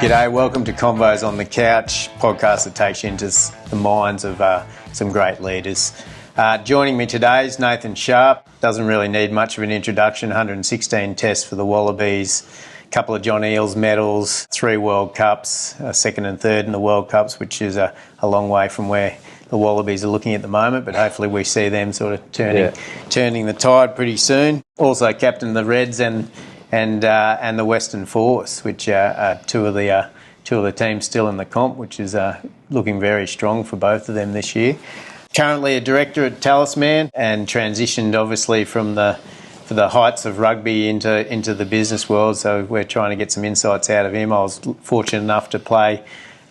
G'day, welcome to Convos on the Couch, podcast that takes you into the minds of some great leaders. Joining me today is Nathan Sharpe. Doesn't really need much of an introduction. 116 tests for the Wallabies, a couple of John Eales medals, 3 World Cups, second and third in the World Cups, which is a long way from where the Wallabies are looking at the moment, but hopefully we see them sort of turning the tide pretty soon. Also captain the Reds and the Western Force, which are two of the teams still in the comp, which is looking very strong for both of them this year. Currently a director at Talisman and transitioned obviously from the heights of rugby into the business world. So we're trying to get some insights out of him. I was fortunate enough to play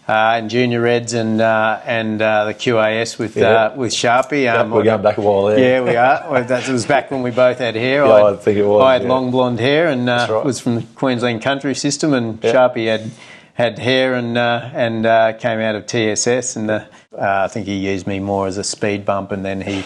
in Junior Reds and the QAS with Sharpe. We're going back a while there. Yeah, we are. It was back when we both had hair. Yeah, I think it was. I had long blonde hair and right. was from the Queensland country system, and Sharpe had hair and came out of TSS, and I think he used me more as a speed bump, and then he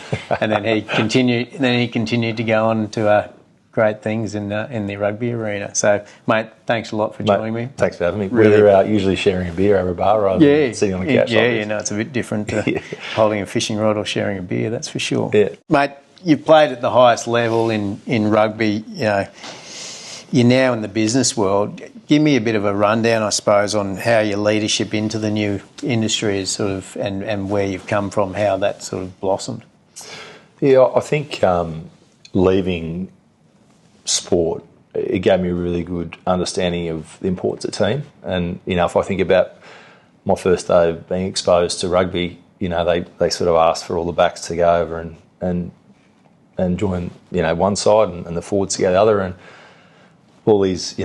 continued to go on to great things in the rugby arena. So, mate, thanks a lot for joining me. Thanks for having me. We're usually sharing a beer over a bar rather than sitting on the couch. It's a bit different to holding a fishing rod or sharing a beer, that's for sure. Yeah. Mate, you've played at the highest level in rugby. You're now in the business world. Give me a bit of a rundown, I suppose, on how your leadership into the new industry is sort of, and where you've come from, how that sort of blossomed. Yeah, I think leaving sport, it gave me a really good understanding of the importance of team. And, if I think about my first day of being exposed to rugby, they sort of asked for all the backs to go over and join, one side and the forwards to go the other. And all these,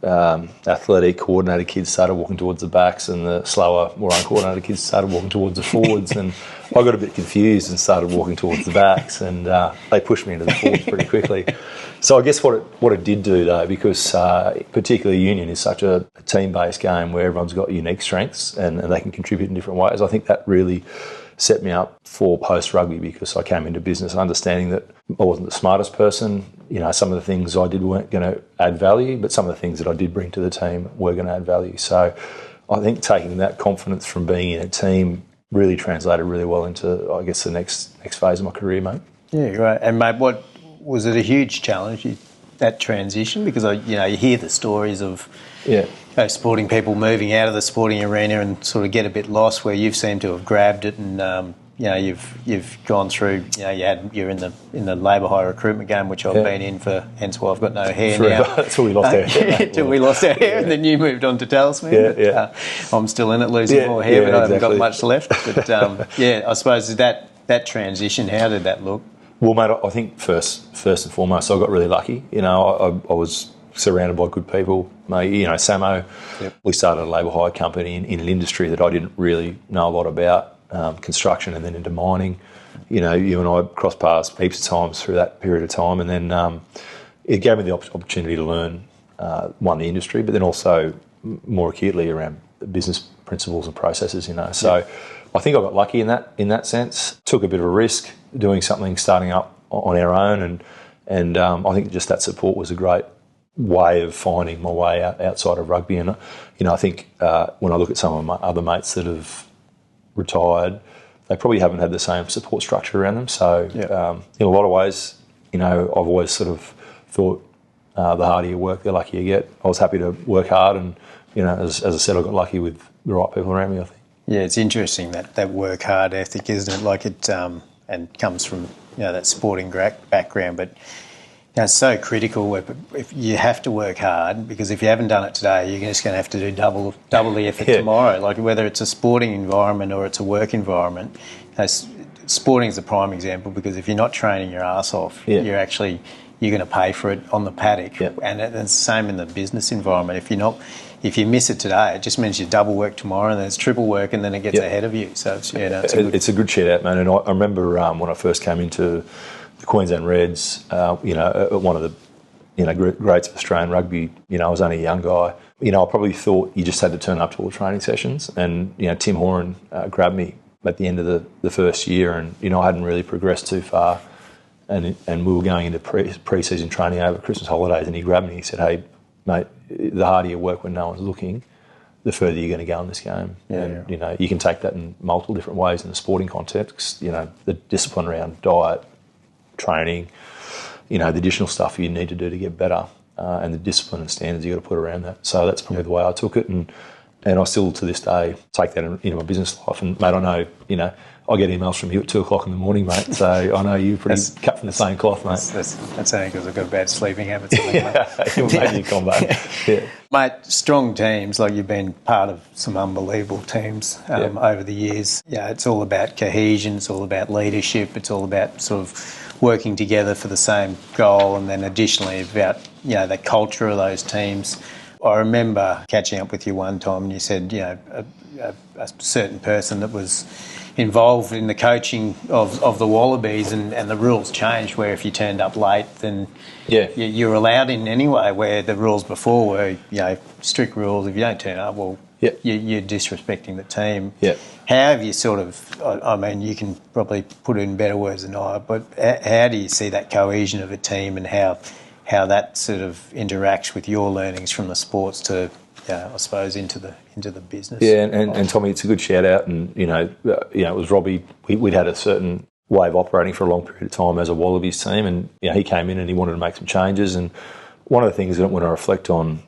athletic, coordinated kids started walking towards the backs, and the slower, more uncoordinated kids started walking towards the forwards. And I got a bit confused and started walking towards the backs, and they pushed me into the forwards pretty quickly. So I guess what it did do, though, because particularly union is such a team-based game where everyone's got unique strengths and they can contribute in different ways, I think that really set me up for post-rugby, because I came into business understanding that I wasn't the smartest person. Some of the things I did weren't going to add value, but some of the things that I did bring to the team were going to add value. So I think taking that confidence from being in a team really translated really well into, I guess, the next phase of my career, mate. Yeah, right. And, mate, what was it a huge challenge, that transition? Because, you hear the stories of sporting people moving out of the sporting arena and sort of get a bit lost, where you've seemed to have grabbed it and, you've gone through, you're in the labour hire recruitment game, which I've been in for, hence why I've got no hair now. Until we lost our hair. Until we lost our hair, and then you moved on to Talisman. I'm still in it, losing more hair, but I haven't got much left. But, I suppose that transition, how did that look? Well, mate, I think first and foremost, I got really lucky. I was surrounded by good people. Mate, Samo, we started a labour hire company in an industry that I didn't really know a lot about, construction, and then into mining. You and I crossed paths heaps of times through that period of time, and then it gave me the opportunity to learn, the industry, but then also more acutely around business principles and processes, So I think I got lucky in that sense. Took a bit of a risk doing something, starting up on our own, and I think just that support was a great way of finding my way outside of rugby. And I think when I look at some of my other mates that have retired, they probably haven't had the same support structure around them. So in a lot of ways, I've always sort of thought the harder you work, the luckier you get. I was happy to work hard, and as I said, I got lucky with the right people around me, I think. Yeah, it's interesting that work hard ethic, isn't it? Like it, and comes from that sporting background, but it's so critical. If you have to work hard, because if you haven't done it today, you're just going to have to do double the effort tomorrow. Like whether it's a sporting environment or it's a work environment, sporting is a prime example, because if you're not training your ass off, you're going to pay for it on the paddock, and it's the same in the business environment. If you miss it today, it just means you double work tomorrow, and then it's triple work, and then it gets ahead of you. So it's a good shout out, man. And I remember when I first came into the Queensland Reds, one of the greats of Australian rugby. I was only a young guy. I probably thought you just had to turn up to all the training sessions. And Tim Horan grabbed me at the end of the first year, and I hadn't really progressed too far. And we were going into pre-season training over Christmas holidays, and he grabbed me and he said, "Hey, mate, the harder you work when no one's looking, the further you're going to go in this game. And, you know, you can take that in multiple different ways in a sporting context. You know, the discipline around diet, training, you know, the additional stuff you need to do to get better, and the discipline and standards you've got to put around that. So that's probably the way I took it, and I still to this day take that into my business life. And mate, I know, you know, I get emails from you at 2 o'clock in the morning, mate. So I know you're pretty cut from the same cloth, mate. That's only because I've got bad sleeping habits. Maybe you combo. Yeah. Mate, strong teams, like you've been part of some unbelievable teams over the years. Yeah, it's all about cohesion, it's all about leadership, it's all about sort of working together for the same goal, and then additionally about, you know, the culture of those teams. I remember catching up with you one time and you said, you know, a certain person that was involved in the coaching of the Wallabies, and the rules changed where if you turned up late, then you're allowed in anyway, where the rules before were, you know, strict rules. If you don't turn up, well, you're disrespecting the team. Yeah. How have you sort of, I mean, you can probably put it in better words than I, but how do you see that cohesion of a team, and how that sort of interacts with your learnings from the sports to, I suppose, into the business? Yeah, and Tommy, it's a good shout out, and you know, it was Robbie. We'd had a certain way of operating for a long period of time as a Wallabies team, and you know, he came in and he wanted to make some changes. And one of the things that when I reflect on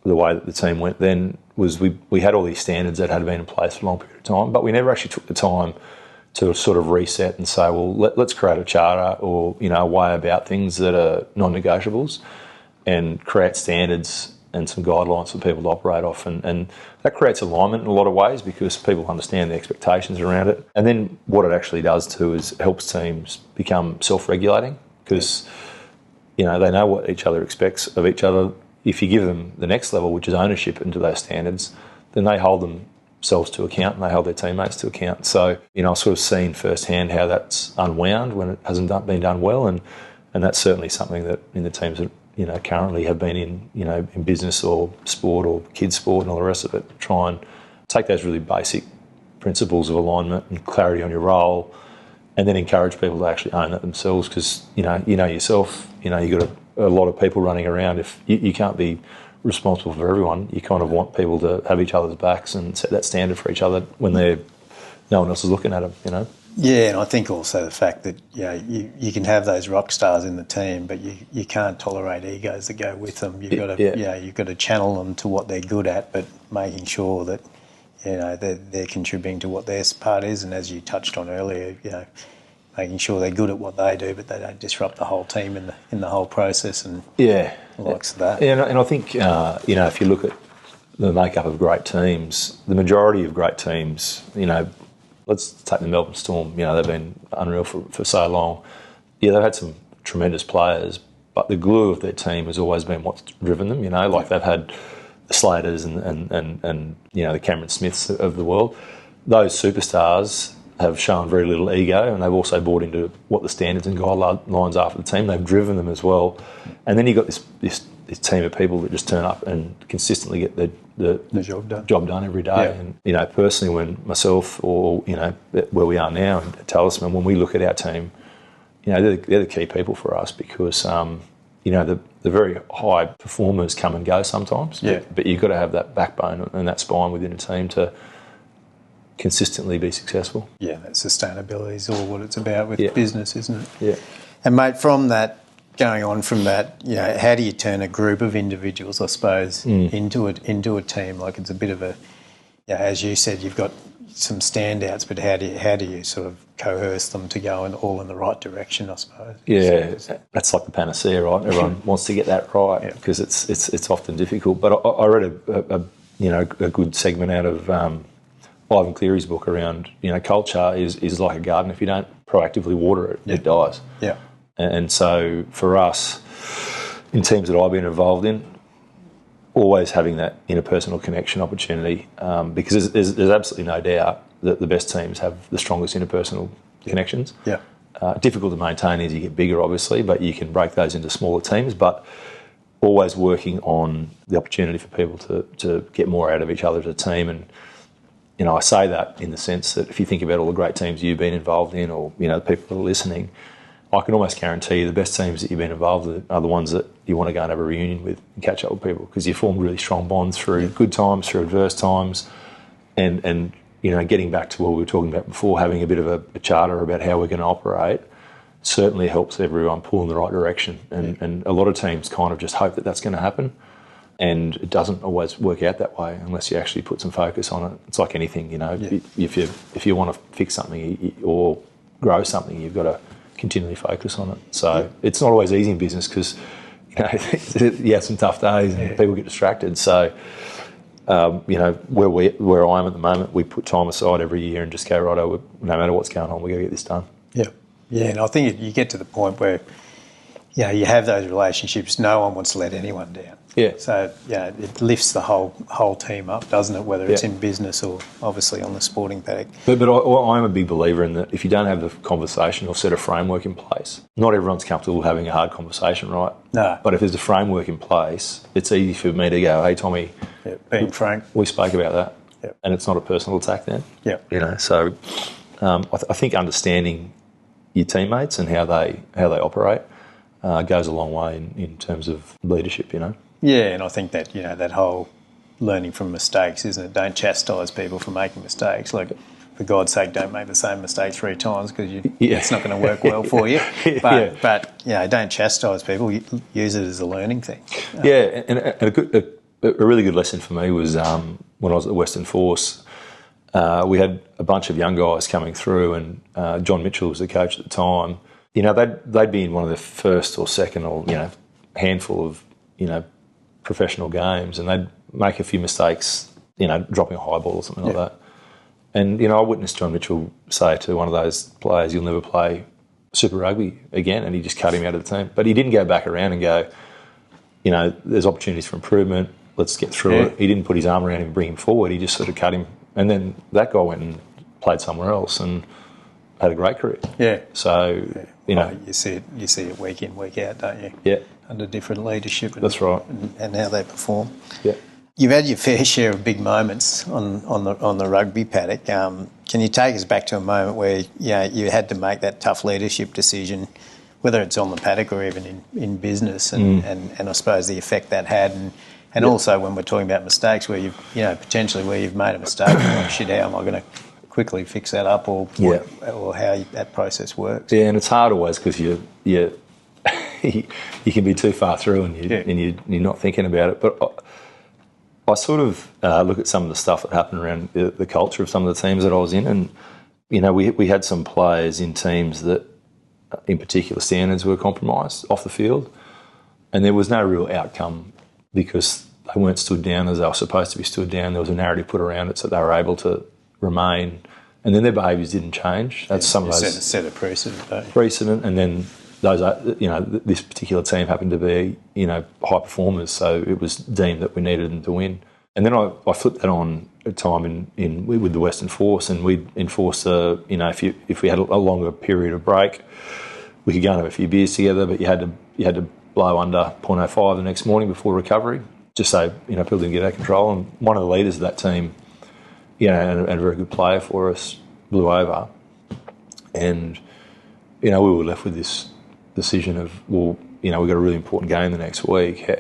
the way that the team went then was we had all these standards that had been in place for a long period of time, but we never actually took the time to sort of reset and say, well, let's create a charter or, you know, a way about things that are non-negotiables, and create standards and some guidelines for people to operate off. And that creates alignment in a lot of ways because people understand the expectations around it. And then what it actually does too is helps teams become self-regulating because, you know, they know what each other expects of each other. If you give them the next level, which is ownership into those standards, then they hold themselves to account and they hold their teammates to account. So, you know, I've sort of seen firsthand how that's unwound when it hasn't been done well, and that's certainly something that in the teams that, you know, currently have been in, you know, in business or sport or kids sport and all the rest of it, try and take those really basic principles of alignment and clarity on your role, and then encourage people to actually own that themselves because, you know yourself, you know, you've got a lot of people running around. If you can't be responsible for everyone, you kind of want people to have each other's backs and set that standard for each other when no one else is looking at them, you know. Yeah, and I think also the fact that, you know, you can have those rock stars in the team, but you can't tolerate egos that go with them. You've got to you've got to channel them to what they're good at, but making sure that, you know, they're contributing to what their part is, and as you touched on earlier, you know, making sure they're good at what they do, but they don't disrupt the whole team in the whole process and the likes of that. Yeah, and I think you know, if you look at the makeup of great teams, the majority of great teams, you know, let's take the Melbourne Storm. You know, they've been unreal for so long. Yeah, they've had some tremendous players, but the glue of their team has always been what's driven them. You know, like they've had the Slaters and you know, the Cameron Smiths of the world. Those superstars have shown very little ego, and they've also bought into what the standards and guidelines are for the team. They've driven them as well. And then you've got this team of people that just turn up and consistently get the job done every day. Yeah. And, you know, personally, when myself or, you know, where we are now at Talisman, when we look at our team, you know, they're the key people for us because, you know, the very high performers come and go sometimes, but you've got to have that backbone and that spine within a team to consistently be successful. Yeah, that sustainability is all what it's about with business, isn't it? Yeah. And mate, from that, going on from that, you know, how do you turn a group of individuals, I suppose, into a team? Like, it's a bit of a, you know, as you said, you've got some standouts, but how do you sort of coerce them to go all in the right direction, I suppose? Yeah, that's like the panacea, right? Everyone wants to get that right because it's often difficult. But I read a good segment out of Ivan Cleary's book around, you know, culture is like a garden. If you don't proactively water it, it dies. Yeah. And so for us, in teams that I've been involved in, always having that interpersonal connection opportunity, because there's absolutely no doubt that the best teams have the strongest interpersonal connections. Yeah. Difficult to maintain as you get bigger, obviously, but you can break those into smaller teams. But always working on the opportunity for people to get more out of each other as a team. And, you know, I say that in the sense that if you think about all the great teams you've been involved in, or, you know, the people that are listening, I can almost guarantee you the best teams that you've been involved with are the ones that you want to go and have a reunion with and catch up with people, because you form really strong bonds through good times, through adverse times, and getting back to what we were talking about before, having a bit of a charter about how we're going to operate certainly helps everyone pull in the right direction. And a lot of teams kind of just hope that that's going to happen, and it doesn't always work out that way unless you actually put some focus on it. It's like anything, if you want to fix something or grow something, you've got to continually focus on it. So it's not always easy in business, because you have some tough days and people get distracted. So where I am at the moment, we put time aside every year and just go, right, no matter what's going on, we're going to get this done. Yeah, and I think you get to the point where you have those relationships. No one wants to let anyone down. Yeah. So it lifts the whole team up, doesn't it? Whether it's in business or obviously on the sporting paddock. But I'm a big believer in that if you don't have the conversation or set a framework in place, not everyone's comfortable having a hard conversation, right? No. But if there's a framework in place, it's easy for me to go, hey Tommy, being frank, we spoke about that, and it's not a personal attack then. Yeah. So I think understanding your teammates and how they operate goes a long way in terms of leadership. Yeah, and I think that that whole learning from mistakes, isn't it? Don't chastise people for making mistakes. Like, for God's sake, don't make the same mistake 3 times, because it's not going to work well for you. But don't chastise people. Use it as a learning thing. And a really good lesson for me was when I was at the Western Force. We had a bunch of young guys coming through, and John Mitchell was the coach at the time. They'd be in one of the first or second or handful of professional games, and they'd make a few mistakes, dropping a high ball or something like that. And I witnessed John Mitchell say to one of those players, "You'll never play Super Rugby again," and he just cut him out of the team. But he didn't go back around and go, there's opportunities for improvement, let's get through it. He didn't put his arm around him and bring him forward. He just sort of cut him. And then that guy went and played somewhere else and had a great career. Yeah. So, you see it week in, week out, don't you? Yeah. Under different leadership. That's right. And how they perform. Yeah. You've had your fair share of big moments on the rugby paddock. Can you take us back to a moment where you had to make that tough leadership decision, whether it's on the paddock or even in business, and I suppose the effect that had, and also when we're talking about mistakes, where you've potentially where you've made a mistake, and like, shit, how am I going to quickly fix that up, or how that process works? Yeah, and it's hard always, because you can be too far through and you're not thinking about it. But I sort of look at some of the stuff that happened around the culture of some of the teams that I was in, and we had some players in teams that, in particular, standards were compromised off the field, and there was no real outcome because they weren't stood down as they were supposed to be stood down. There was a narrative put around it so they were able to remain, and then their behaviours didn't change. That's some of those set a precedent, and then those this particular team happened to be high performers, so it was deemed that we needed them to win. And then I flipped that on a time with the Western Force, and we'd enforce if we had a longer period of break, we could go and have a few beers together, but you had to blow under 0.05 the next morning before recovery, just so people didn't get out of control. And one of the leaders of that team, and a very good player for us, blew over, and we were left with this decision of, we've got a really important game the next week.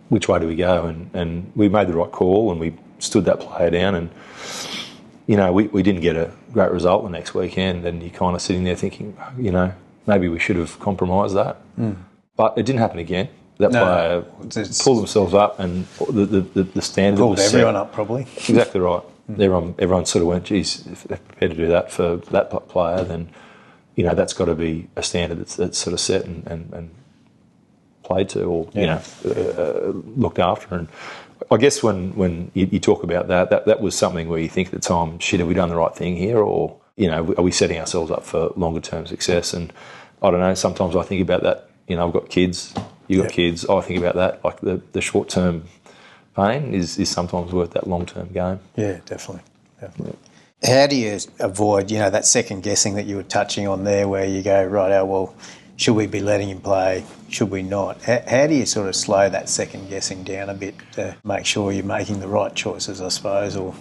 Which way do we go? And we made the right call, and we stood that player down, and we didn't get a great result the next weekend, and you're kind of sitting there thinking, maybe we should have compromised that. But it didn't happen again. That player pulled themselves up, and the standard pulled was everyone set. up, probably. Exactly right. Everyone sort of went, geez, if they're prepared to do that for that player, then that's got to be a standard that's sort of set and played to, or looked after. And I guess when you talk about that was something where you think at the time, shit, have we done the right thing here, or are we setting ourselves up for longer term success? And I don't know. Sometimes I think about that. I've got kids. You got kids. I think about that. Like the short term pain is sometimes worth that long term gain. Yeah, definitely. How do you avoid, that second guessing that you were touching on there, where you go, right, well, should we be letting him play? Should we not? How do you sort of slow that second guessing down a bit to make sure you're making the right choices, I suppose? Or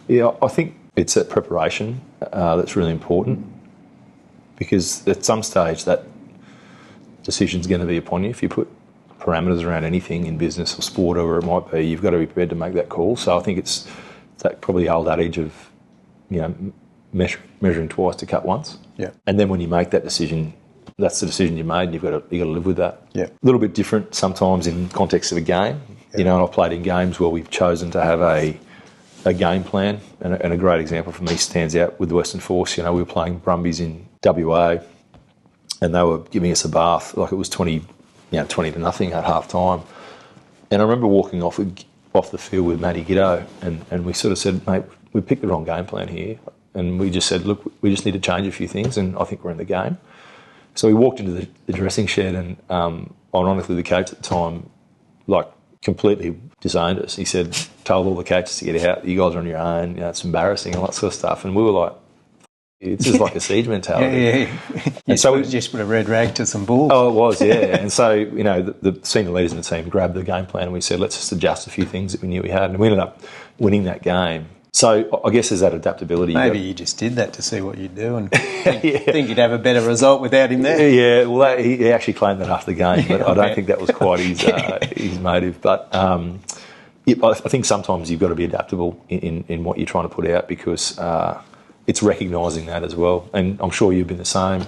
I think it's that preparation that's really important. because at some stage that decision's going to be upon you. If you put parameters around anything in business or sport or whatever it might be, you've got to be prepared to make that call. So I think it's that probably old adage of, measuring twice to cut once. Yeah. And then when you make that decision, that's the decision you made, and you've got to live with that. Yeah. A little bit different sometimes in context of a game. Yeah. And I've played in games where we've chosen to have a game plan, and a great example for me stands out with the Western Force. We were playing Brumbies in WA, and they were giving us a bath like it was 20 to nothing at half time. And I remember walking off the field with Matty Giddo, and we sort of said, mate, we picked the wrong game plan here. And we just said, look, we just need to change a few things, and I think we're in the game. So we walked into the dressing shed, and ironically, the coach at the time, completely disowned us. He said, told all the coaches to get out, you guys are on your own, it's embarrassing, all that sort of stuff. And we were like, it's just like a siege mentality. Yeah. And so we just put a red rag to some balls. Oh, it was, yeah. And so, the senior leaders in the team grabbed the game plan, and we said, let's just adjust a few things that we knew we had. And we ended up winning that game. So I guess there's that adaptability. Maybe you just did that to see what you'd do and think you'd have a better result without him there. Yeah, well, he actually claimed that after the game, but I don't think that was quite his motive. But I think sometimes you've got to be adaptable in what you're trying to put out, because it's recognising that as well. And I'm sure you've been the same.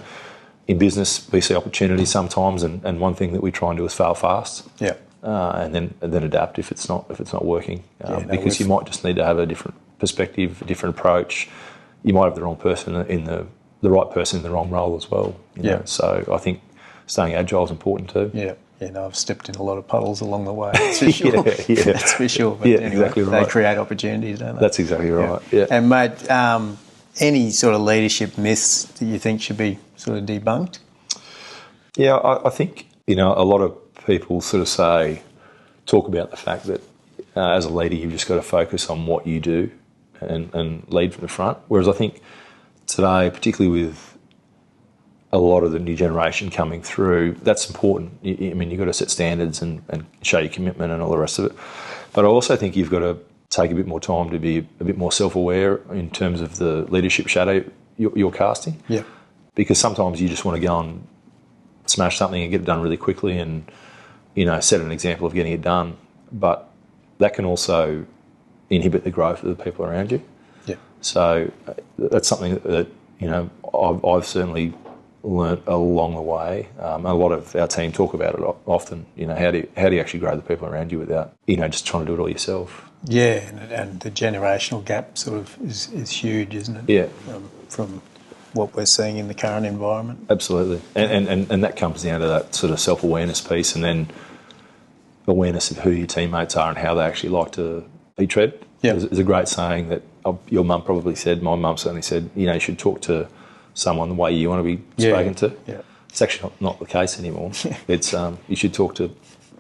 In business, we see opportunities sometimes, and one thing that we try and do is fail fast. Yeah. And then adapt if it's not working, because you might just need to have a different perspective, a different approach. You might have the wrong person in the right person in the wrong role as well. So I think staying agile is important too. Yeah. I've stepped in a lot of puddles along the way. That's for sure. That's for sure. But anyway, exactly right. They create opportunities, don't they? That's exactly right. Yeah. And mate, any sort of leadership myths that you think should be sort of debunked? Yeah, I think a lot of people sort of talk about the fact that as a leader you've just got to focus on what you do and lead from the front. Whereas I think today, particularly with a lot of the new generation coming through, that's important. You've got to set standards and show your commitment and all the rest of it. But I also think you've got to take a bit more time to be a bit more self-aware in terms of the leadership shadow you're casting. Yeah. Because sometimes you just want to go and smash something and get it done really quickly and set an example of getting it done, but that can also inhibit the growth of the people around you. Yeah. So that's something that I've certainly learnt along the way. A lot of our team talk about it often. How do you actually grow the people around you without just trying to do it all yourself? Yeah, and the generational gap sort of is huge, isn't it? Yeah. From what we're seeing in the current environment. Absolutely, and that comes down to that sort of self-awareness piece, and then awareness of who your teammates are and how they actually like to be treated. Yeah. There's a great saying that your mum probably said, my mum certainly said, you should talk to someone the way you want to be spoken to. Yeah. It's actually not the case anymore. It's you should talk to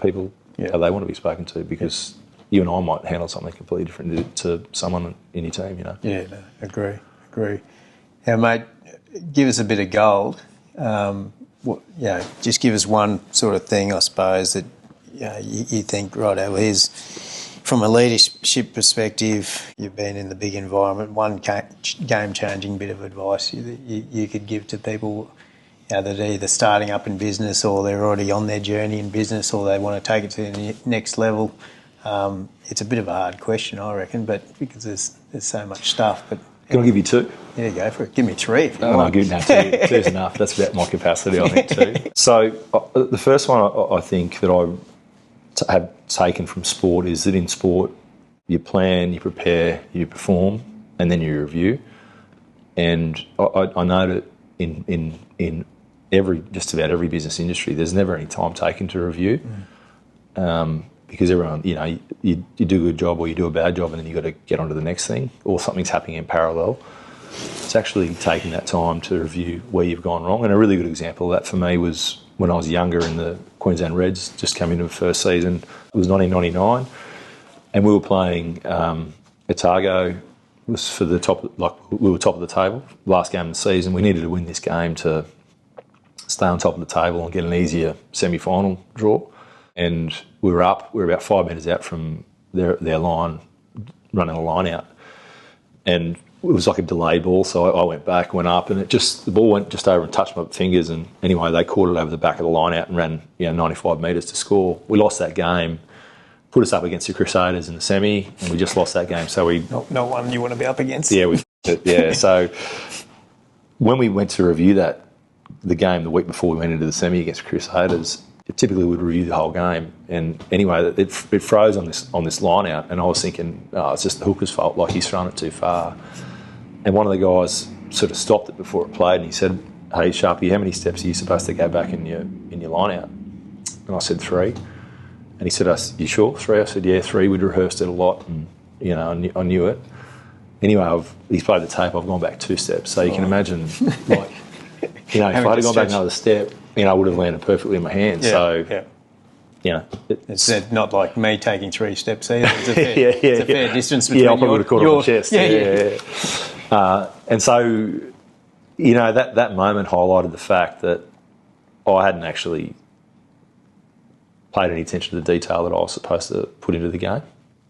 people how they want to be spoken to, because you and I might handle something completely different to someone in your team, Yeah, no, agree. Now, mate, give us a bit of gold. Just give us one sort of thing, I suppose, that you think, right, here's, from a leadership perspective, you've been in the big environment, one game-changing bit of advice that you could give to people that are either starting up in business or they're already on their journey in business or they want to take it to the next level. It's a bit of a hard question, I reckon, but because there's so much stuff. But can I give you two? Yeah, go for it. Give me three if you want. No, good. No, two's enough. That's about my capacity, I think, too. So the first one I think that I have taken from sport is that in sport you plan, you prepare, you perform, and then you review. And I know that in just about every business industry, there's never any time taken to review, because everyone, you do a good job or you do a bad job, and then you've got to get on to the next thing, or something's happening in parallel. It's actually taking that time to review where you've gone wrong. And a really good example of that for me was when I was younger in the Queensland Reds, just came into the first season. It was 1999, and we were playing Otago. It was for the top, we were top of the table, last game of the season. We needed to win this game to stay on top of the table and get an easier semi-final draw. And we were about 5 metres out from their line, running a line out. And was like a delayed ball, so I went back, went up, and the ball went just over and touched my fingers, and anyway, they caught it over the back of the line out and ran 95 metres to score. We lost that game, put us up against the Crusaders in the semi, and we just lost that game. So we not one you want to be up against. Yeah, so when we went to review the game the week before we went into the semi against Crusaders, typically we'd review the whole game, and anyway, it froze on this line out, and I was thinking, it's just the hooker's fault, like he's thrown it too far. And one of the guys sort of stopped it before it played, and he said, "Hey, Sharpe, how many steps are you supposed to go back in your line out?" And I said 3, and he said, "You sure 3?" I said, "Yeah, 3. We'd rehearsed it a lot, and I knew it." Anyway, he's played the tape. I've gone back 2 steps, so you can imagine, like, if I'd have gone back another step, I would have landed perfectly in my hand. It's not like me taking 3 steps either. It's a fair distance between I probably would have caught it on the chest. And so, that moment highlighted the fact that I hadn't actually paid any attention to the detail that I was supposed to put into the game,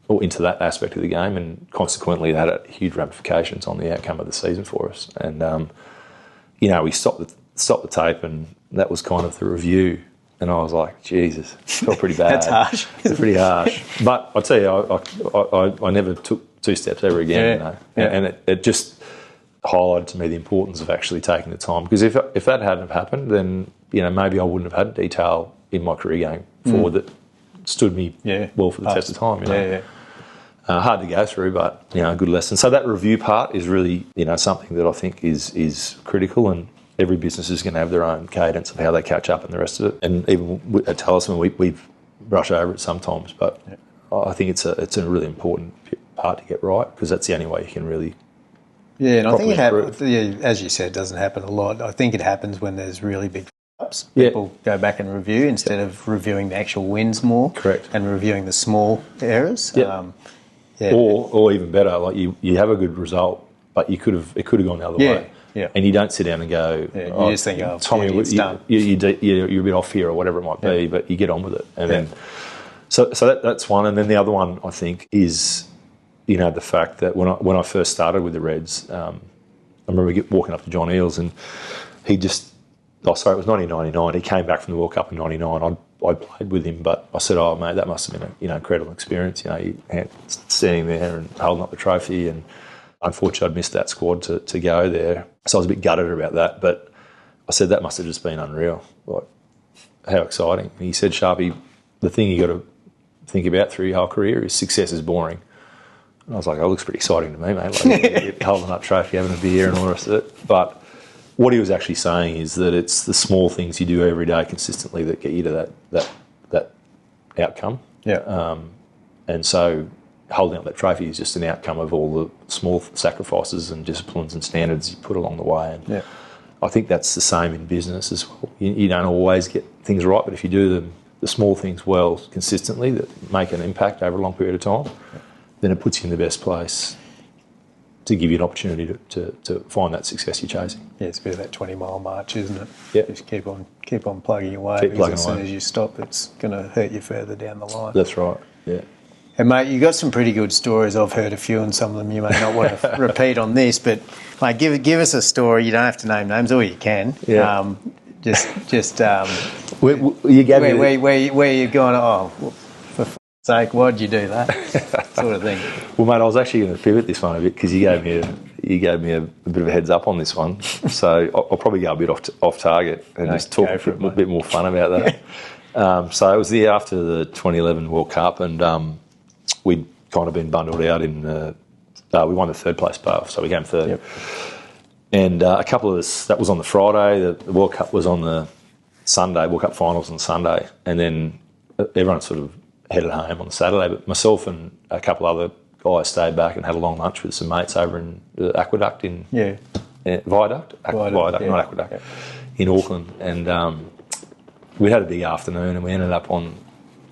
or into that aspect of the game, and consequently that had huge ramifications on the outcome of the season for us. And we stopped the tape, and that was kind of the review. And I was like, Jesus, it felt pretty bad. That's harsh. It's pretty harsh. But I tell you, I never took 2 steps ever again. And it just highlighted to me the importance of actually taking the time. Because if that hadn't happened, then maybe I wouldn't have had detail in my career going forward that stood me well for the test of time. Hard to go through, but a good lesson. So that review part is really something that I think is critical, and every business is going to have their own cadence of how they catch up and the rest of it. And even at Talisman, we brush over it sometimes, but I think it's a really important part to get right, because that's the only way you can really. Yeah, and I think it happens. As you said, it doesn't happen a lot. I think it happens when there's really big ups. People go back and review instead of reviewing the actual wins more. Correct. And reviewing the small errors. Or even better, like you have a good result, but it could have gone the other way. Yeah. And you don't sit down and go, you just think, Tommy, it's done. You're a bit off here or whatever it might be, but you get on with it. And then, so that's one. And then the other one, I think, is, the fact that when I first started with the Reds, I remember walking up to John Eales, and it was 1999. He came back from the World Cup in 99. I played with him, but I said, "Oh, mate, that must have been an incredible experience. Standing there and holding up the trophy." And unfortunately, I'd missed that squad to go there, so I was a bit gutted about that. But I said that must have just been unreal. Like, how exciting! And he said, "Sharpie, the thing you got to think about through your whole career is success is boring." And I was like, "Oh, it looks pretty exciting to me, mate. Like, holding up trophy, having a beer, and all the rest of it." But what he was actually saying is that it's the small things you do every day consistently that get you to that outcome. Yeah. And so holding up that trophy is just an outcome of all the small sacrifices and disciplines and standards you put along the way. And I think that's the same in business as well. You don't always get things right, but if you do the small things well consistently that make an impact over a long period of time, then it puts you in the best place to give you an opportunity to find that success you're chasing. Yeah, it's a bit of that 20-mile march, isn't it? Yeah. Just keep on plugging away, because as soon as you stop, it's going to hurt you further down the line. That's right, yeah. And mate, you got some pretty good stories. I've heard a few, and some of them you may not want to repeat on this, but mate, give us a story. You don't have to name names, or you can. Yeah. Where you're going, oh, for f***ing sake, why'd you do that? Sort of thing. Well, mate, I was actually going to pivot this one a bit, because you gave me a bit of a heads up on this one. So I'll probably go a bit off target and just talk a bit more fun about that. So it was the year after the 2011 World Cup, and we'd kind of been bundled out in. We won the third place playoff, so we came third. Yep. And a couple of us, that was on the Friday. The World Cup was on the Sunday. World Cup finals on Sunday, and then everyone sort of headed home on the Saturday. But myself and a couple other guys stayed back and had a long lunch with some mates over in the Aqueduct Viaduct, not Aqueduct, in Auckland. And we had a big afternoon, and we ended up on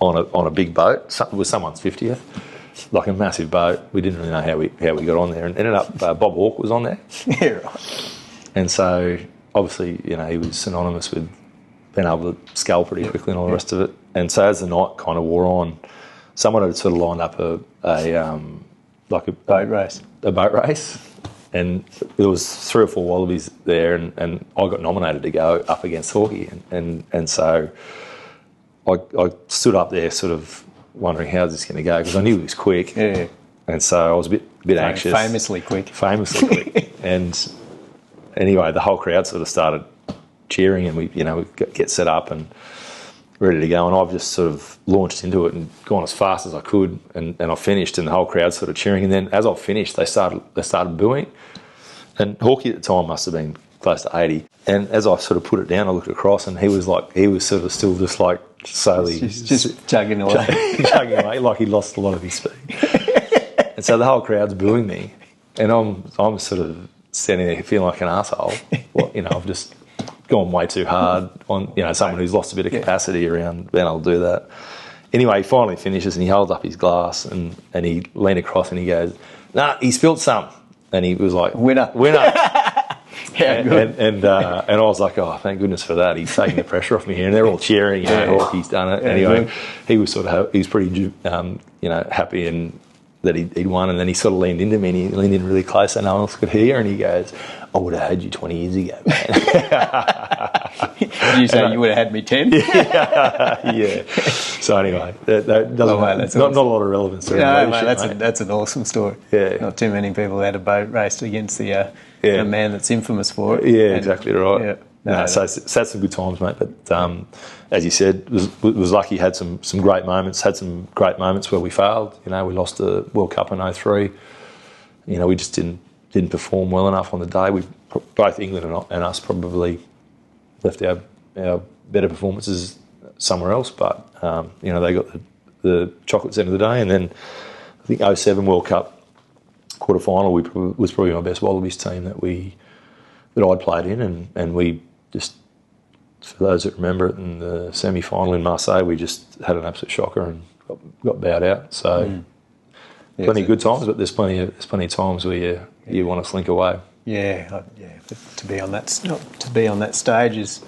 a big boat. It was someone's 50th, like a massive boat. We didn't really know how we got on there, and ended up Bob Hawke was on there. Yeah, right. And so obviously, he was synonymous with being able to scull pretty quickly and all the rest of it. And so as the night kind of wore on, someone had sort of lined up a boat race. A boat race. and there was 3 or 4 Wallabies there, and I got nominated to go up against Hawke, and so I stood up there sort of wondering how's this going to go, because I knew he was quick, and so I was a bit anxious. Famously quick. And anyway, the whole crowd sort of started cheering, and we get set up and ready to go, and I've just sort of launched into it and gone as fast as I could, and I finished, and the whole crowd started cheering, and then as I finished, they started booing, and Hawke at the time must have been close to 80, and as I sort of put it down, I looked across, and he was sort of still just like slowly just chugging away, like he lost a lot of his speed, and so the whole crowd's booing me, and I'm sort of standing there feeling like an arsehole. I've just gone way too hard on someone who's lost a bit of capacity around being able to do that. Anyway, he finally finishes, and he holds up his glass, and he leaned across and he goes, "Nah, he spilled some," and he was like, "Winner." And I was like, "Oh, thank goodness for that. He's taking the pressure off me here." And they're all cheering. Hawke's done it. Anyway, he was pretty happy and that he'd won, and then he sort of leaned into me, and he leaned in really close so no one else could hear, and he goes, "I would have had you 20 years ago, man." Did you say you would have had me 10? Yeah. So anyway, that doesn't not a lot of relevance to it. No, mate, that's an awesome story. Yeah. Not too many people had a boat raced against the man that's infamous for it. Yeah, exactly right. Yeah. So had some good times, mate. But as you said, was lucky. Had some great moments. Had some great moments where we failed. We lost the World Cup in 2003. We just didn't perform well enough on the day. We both England and us probably left our better performances somewhere else. But they got the chocolates end of the day. And then I think 2007 World Cup quarter final was probably my best Wallabies team that I'd played in, and we just, for those that remember it, in the semi-final in Marseille, we just had an absolute shocker and got bowed out. So plenty of good times, but there's plenty of times where you want to slink away. But to be on that stage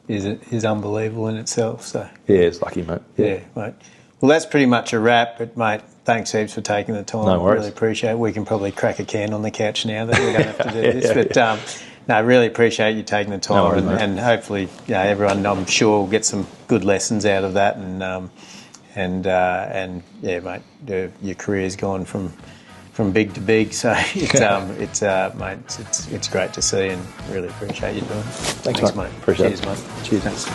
is unbelievable in itself. So it's lucky, mate. Yeah, mate. Well, that's pretty much a wrap. But mate, thanks heaps for taking the time. No worries. Really appreciate it. We can probably crack a can on the couch now that we don't have to do this. But I really appreciate you taking the time, and hopefully, everyone, I'm sure, will get some good lessons out of that. And mate, your career's gone from big to big, so it's great to see, and really appreciate you doing it. Thanks mate. Appreciate it. Cheers, mate. Cheers. Thanks.